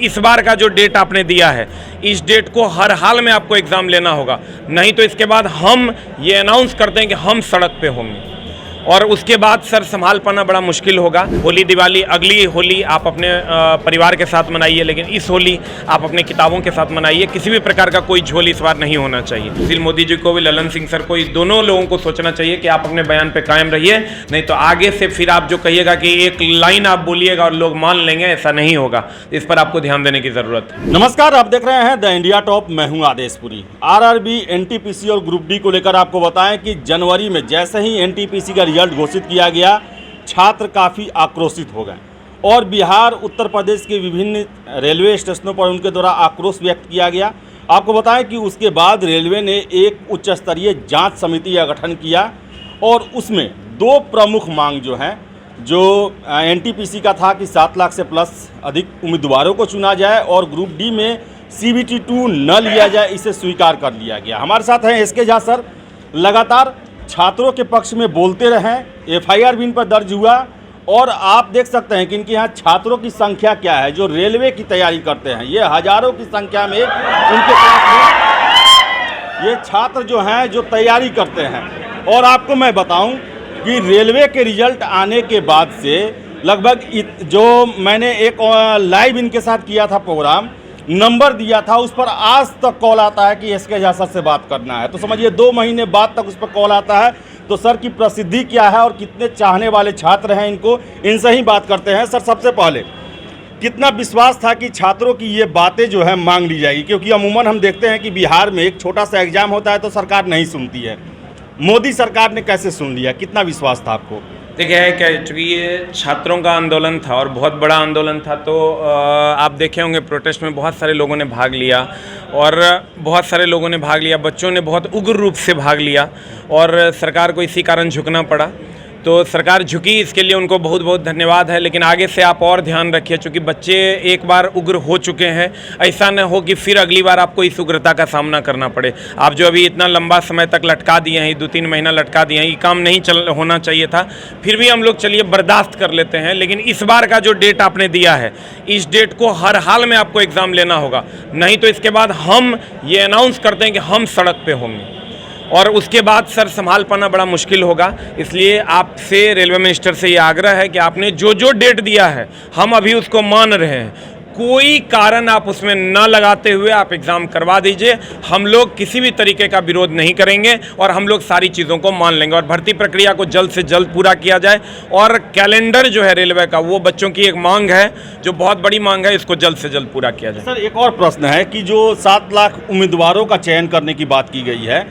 इस बार का जो डेट आपने दिया है, इस डेट को हर हाल में आपको एग्ज़ाम लेना होगा, नहीं तो इसके बाद हम ये अनाउंस करते हैं कि हम सड़क पे होंगे और उसके बाद सर संभाल पाना बड़ा मुश्किल होगा। होली दिवाली, अगली होली आप अपने परिवार के साथ मनाइए, लेकिन इस होली आप अपने किताबों के साथ मनाइए। किसी भी प्रकार का कोई झोल इस बार नहीं होना चाहिए। सुशील मोदी जी को भी, ललन सिंह सर को, दोनों लोगों को सोचना चाहिए कि आप अपने बयान पे कायम रहिए, नहीं तो आगे से फिर आप जो कहिएगा कि एक लाइन आप बोलिएगा और लोग मान लेंगे, ऐसा नहीं होगा। इस पर आपको ध्यान देने की ज़रूरत है। नमस्कार, आप देख रहे हैं द इंडिया टॉप। मैं हूं आदेशपुरी। आरआरबी, एनटीपीसी और ग्रुप डी को लेकर आपको बताएं कि जनवरी में जैसे ही एनटीपीसी का रिजल्ट घोषित किया गया, छात्र काफ़ी आक्रोशित हो गए और बिहार, उत्तर प्रदेश के विभिन्न रेलवे स्टेशनों पर उनके द्वारा आक्रोश व्यक्त किया गया। आपको बताएं कि उसके बाद रेलवे ने एक उच्च स्तरीय जांच समिति का गठन किया और उसमें दो प्रमुख मांग जो हैं, जो एनटीपीसी का था कि 7 लाख से प्लस अधिक उम्मीदवारों को चुना जाए और ग्रुप डी में CBT 2 न लिया जाए, इसे स्वीकार कर लिया गया। हमारे साथ हैं SK झा सर, लगातार छात्रों के पक्ष में बोलते रहें, FIR भी इन पर दर्ज हुआ और आप देख सकते हैं कि इनके यहाँ छात्रों की संख्या क्या है जो रेलवे की तैयारी करते हैं। ये हजारों की संख्या में उनके पास ये छात्र जो हैं जो तैयारी करते हैं। और आपको मैं बताऊं कि रेलवे के रिजल्ट आने के बाद से लगभग जो मैंने एक लाइव इनके साथ किया था प्रोग्राम, नंबर दिया था, उस पर आज तक कॉल आता है कि SK झा सर से बात करना है। तो समझिए 2 महीने बाद तक उस पर कॉल आता है। तो सर की प्रसिद्धि क्या है और कितने चाहने वाले छात्र हैं इनको, इनसे ही बात करते हैं। सर, सबसे पहले कितना विश्वास था कि छात्रों की ये बातें जो है मांग ली जाएगी, क्योंकि अमूमन हम देखते हैं कि बिहार में एक छोटा सा एग्जाम होता है तो सरकार नहीं सुनती है। मोदी सरकार ने कैसे सुन लिया, कितना विश्वास था आपको? देखिए है क्या, चूँकि ये छात्रों का आंदोलन था और बहुत बड़ा आंदोलन था, तो आप देखे होंगे प्रोटेस्ट में बहुत सारे लोगों ने भाग लिया और बहुत सारे लोगों ने भाग लिया, बच्चों ने बहुत उग्र रूप से भाग लिया और सरकार को इसी कारण झुकना पड़ा। तो सरकार झुकी, इसके लिए उनको बहुत बहुत धन्यवाद है। लेकिन आगे से आप और ध्यान रखिए, चूँकि बच्चे एक बार उग्र हो चुके हैं, ऐसा न हो कि फिर अगली बार आपको इस उग्रता का सामना करना पड़े। आप जो अभी इतना लंबा समय तक लटका दिए हैं, 2-3 महीना लटका दिए हैं, ये काम नहीं होना चाहिए था। फिर भी हम लोग चलिए बर्दाश्त कर लेते हैं, लेकिन इस बार का जो डेट आपने दिया है, इस डेट को हर हाल में आपको एग्ज़ाम लेना होगा, नहीं तो इसके बाद हम ये अनाउंस करते हैं कि हम सड़क पे होंगे और उसके बाद सर संभाल पाना बड़ा मुश्किल होगा। इसलिए आपसे, रेलवे मिनिस्टर से ये आग्रह है कि आपने जो जो डेट दिया है हम अभी उसको मान रहे हैं, कोई कारण आप उसमें न लगाते हुए आप एग्ज़ाम करवा दीजिए। हम लोग किसी भी तरीके का विरोध नहीं करेंगे और हम लोग सारी चीज़ों को मान लेंगे और भर्ती प्रक्रिया को जल्द से जल्द पूरा किया जाए। और कैलेंडर जो है रेलवे का, वो बच्चों की एक मांग है, जो बहुत बड़ी मांग है, इसको जल्द से जल्द पूरा किया जाए। सर, एक और प्रश्न है कि जो 7 लाख उम्मीदवारों का चयन करने की बात की गई है,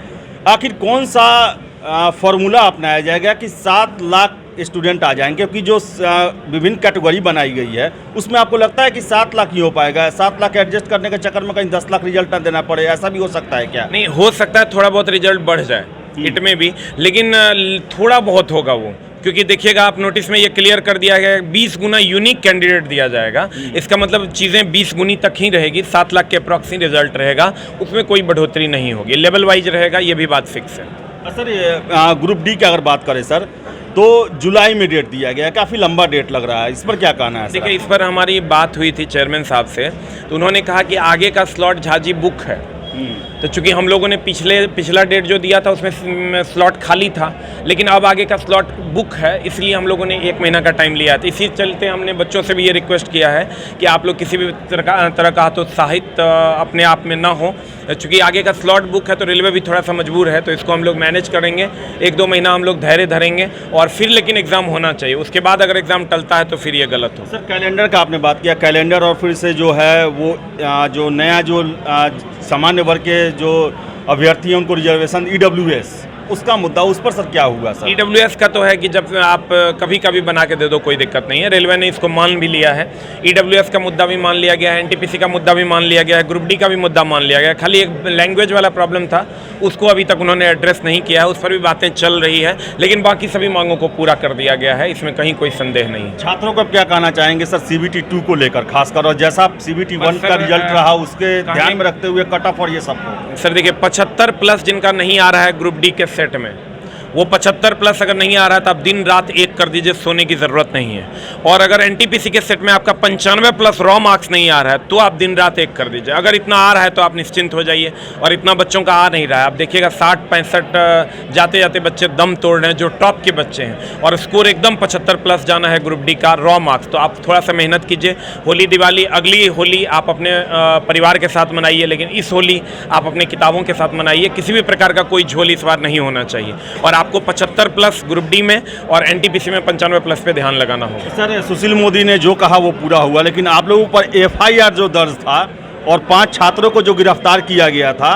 आखिर कौन सा फॉर्मूला अपनाया जाएगा कि 7 लाख स्टूडेंट आ जाएंगे? क्योंकि जो विभिन्न कैटेगरी बनाई गई है उसमें आपको लगता है कि 7 लाख ही हो पाएगा? 7 लाख एडजस्ट करने के चक्कर में कहीं 10 लाख रिजल्ट ना देना पड़े, ऐसा भी हो सकता है क्या? नहीं, हो सकता है थोड़ा बहुत रिजल्ट बढ़ जाए इट में भी, लेकिन थोड़ा बहुत होगा वो, क्योंकि देखिएगा आप नोटिस में ये क्लियर कर दिया गया है 20 गुना यूनिक कैंडिडेट दिया जाएगा। इसका मतलब चीज़ें 20 गुनी तक ही रहेगी, 7 लाख के अप्रॉक्सी रिजल्ट रहेगा, उसमें कोई बढ़ोतरी नहीं होगी, लेवल वाइज रहेगा, ये भी बात फिक्स है। सर, ग्रुप डी की अगर बात करें सर, तो जुलाई में डेट दिया गया है, काफ़ी लंबा डेट लग रहा है, इस पर क्या कहना है? देखिए, इस पर हमारी बात हुई थी चेयरमैन साहब से, तो उन्होंने कहा कि आगे का स्लॉट झाजी बुक है। तो चूंकि हम लोगों ने पिछला डेट जो दिया था उसमें स्लॉट खाली था, लेकिन अब आगे का स्लॉट बुक है, इसलिए हम लोगों ने 1 महीना का टाइम लिया था। इसी चलते हमने बच्चों से भी ये रिक्वेस्ट किया है कि आप लोग किसी भी तरह का हतोत्साहित अपने आप में ना हो। चूँकि आगे का स्लॉट बुक है तो रेलवे भी थोड़ा सा मजबूर है, तो इसको हम लोग मैनेज करेंगे। 1-2 महीना हम लोग धैर्य धरेंगे और फिर लेकिन एग्ज़ाम होना चाहिए। उसके बाद अगर एग्ज़ाम टलता है तो फिर ये गलत हो। सर, कैलेंडर का आपने बात किया, कैलेंडर और फिर से जो है वो जो नया जो सामान्य वर्ग के जो अभ्यर्थी हैं उनको रिजर्वेशन EWS, उसका मुद्दा, उस पर सर क्या हुआ? सर, EWS का तो है कि जब आप कभी कभी बना के दे दो, कोई दिक्कत नहीं है। रेलवे ने इसको मान भी लिया है, EWS का मुद्दा भी मान लिया गया है, NTPC का मुद्दा भी मान लिया गया है, ग्रुप डी का भी मुद्दा मान लिया गया है। खाली एक लैंग्वेज वाला प्रॉब्लम था, उसको अभी तक उन्होंने एड्रेस नहीं किया है, उस पर भी बातें चल रही है, लेकिन बाकी सभी मांगों को पूरा कर दिया गया है, इसमें कहीं कोई संदेह नहीं है। छात्रों को क्या कहना चाहेंगे सर CBT 2 को लेकर खासकर, और जैसा CBT 1 का रिजल्ट रहा उसके ध्यान में रखते हुए कट ऑफ और ये सब? सर देखिए, 75 प्लस जिनका नहीं आ रहा है ग्रुप डी के सेट में, वो 75 प्लस अगर नहीं आ रहा है तो आप दिन रात एक कर दीजिए, सोने की ज़रूरत नहीं है। और अगर एनटीपीसी के सेट में आपका 95 प्लस रॉ मार्क्स नहीं आ रहा है तो आप दिन रात एक कर दीजिए। अगर इतना आ रहा है तो आप निश्चिंत हो जाइए, और इतना बच्चों का आ नहीं रहा है। आप देखिएगा 60-65 जाते जाते बच्चे दम तोड़ रहे हैं जो टॉप के बच्चे हैं, और स्कोर एकदम 75 प्लस जाना है ग्रुप डी का रॉ मार्क्स। तो आप थोड़ा सा मेहनत कीजिए। होली दिवाली, अगली होली आप अपने परिवार के साथ मनाइए, लेकिन इस होली आप अपने किताबों के साथ मनाइए। किसी भी प्रकार का कोई झोल इस बार नहीं होना चाहिए, और आपको 75 प्लस ग्रुप डी में और एनटीपीसी में 95 प्लस पे ध्यान लगाना होगा। सर, सुशील मोदी ने जो कहा वो पूरा हुआ, लेकिन आप लोगों पर FIR जो दर्ज था और 5 छात्रों को जो गिरफ्तार किया गया था,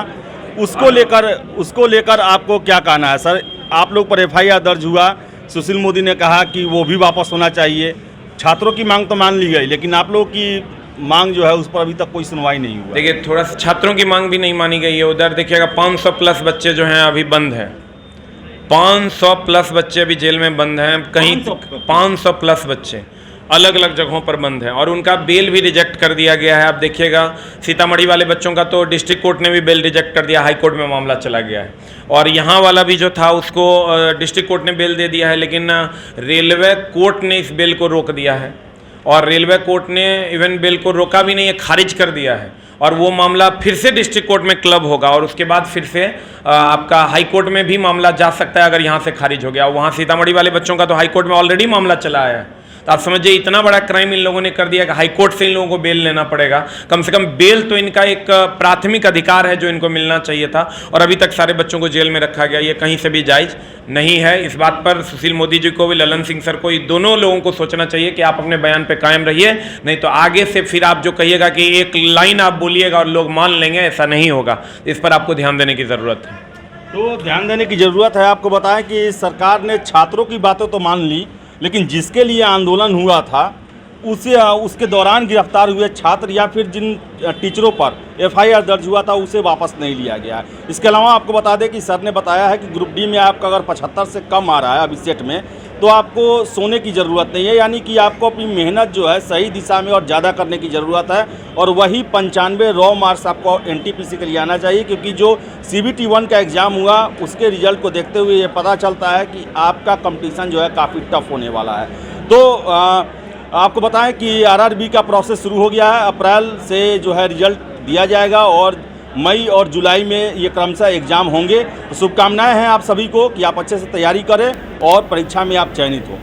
उसको लेकर आपको क्या कहना है सर? आप लोग पर FIR दर्ज हुआ, सुशील मोदी ने कहा कि वो भी वापस होना चाहिए। छात्रों की मांग तो मान ली गई, लेकिन आप लोगों की मांग जो है उस पर अभी तक कोई सुनवाई नहीं हुआ। देखिए, थोड़ा सा छात्रों की मांग भी नहीं मानी गई है। उधर देखिएगा 500 प्लस बच्चे जो हैं अभी बंद हैं। 500 प्लस बच्चे अभी जेल में बंद हैं। कहीं 500 प्लस बच्चे अलग अलग जगहों पर बंद हैं, और उनका बेल भी रिजेक्ट कर दिया गया है। आप देखिएगा सीतामढ़ी वाले बच्चों का तो डिस्ट्रिक्ट कोर्ट ने भी बेल रिजेक्ट कर दिया, हाई कोर्ट में मामला चला गया है। और यहाँ वाला भी जो था उसको डिस्ट्रिक्ट कोर्ट ने बेल दे दिया है, लेकिन रेलवे कोर्ट ने इस बेल को रोक दिया है। और रेलवे कोर्ट ने इवन बेल को रोका भी नहीं है, खारिज कर दिया है। और वो मामला फिर से डिस्ट्रिक्ट कोर्ट में क्लब होगा, और उसके बाद फिर से आपका हाई कोर्ट में भी मामला जा सकता है अगर यहाँ से खारिज हो गया। वहाँ सीतामढ़ी वाले बच्चों का तो हाई कोर्ट में ऑलरेडी मामला चला है। तो आप समझिए इतना बड़ा क्राइम इन लोगों ने कर दिया कि हाई कोर्ट से इन लोगों को बेल लेना पड़ेगा। कम से कम बेल तो इनका एक प्राथमिक अधिकार है जो इनको मिलना चाहिए था, और अभी तक सारे बच्चों को जेल में रखा गया। ये कहीं से भी जायज़ नहीं है। इस बात पर सुशील मोदी जी को भी, ललन सिंह सर को, दोनों लोगों को सोचना चाहिए कि आप अपने बयान पे कायम रहिए, नहीं तो आगे से फिर आप जो कहिएगा कि एक लाइन आप बोलिएगा और लोग मान लेंगे, ऐसा नहीं होगा। इस पर आपको ध्यान देने की ज़रूरत है। तो ध्यान देने की ज़रूरत है। आपको बताएं कि सरकार ने छात्रों की बातें तो मान ली, लेकिन जिसके लिए आंदोलन हुआ था उसके दौरान गिरफ्तार हुए छात्र या फिर जिन टीचरों पर FIR दर्ज हुआ था उसे वापस नहीं लिया गया। इसके अलावा आपको बता दें कि सर ने बताया है कि ग्रुप डी में आपका अगर 75 से कम आ रहा है अभी सेट में, तो आपको सोने की ज़रूरत नहीं है, यानी कि आपको अपनी मेहनत जो है सही दिशा में और ज़्यादा करने की ज़रूरत है। और वही 95 रॉ मार्क्स आपको एनटीपीसी के लिए आना चाहिए, क्योंकि जो CBT 1 का एग्ज़ाम हुआ उसके रिजल्ट को देखते हुए ये पता चलता है कि आपका कंपटीशन जो है काफ़ी टफ होने वाला है। तो आपको बताएं कि RRB का प्रोसेस शुरू हो गया है। अप्रैल से जो है रिजल्ट दिया जाएगा, और मई और जुलाई में ये क्रमशः एग्ज़ाम होंगे। तो शुभकामनाएं हैं आप सभी को कि आप अच्छे से तैयारी करें और परीक्षा में आप चयनित हो।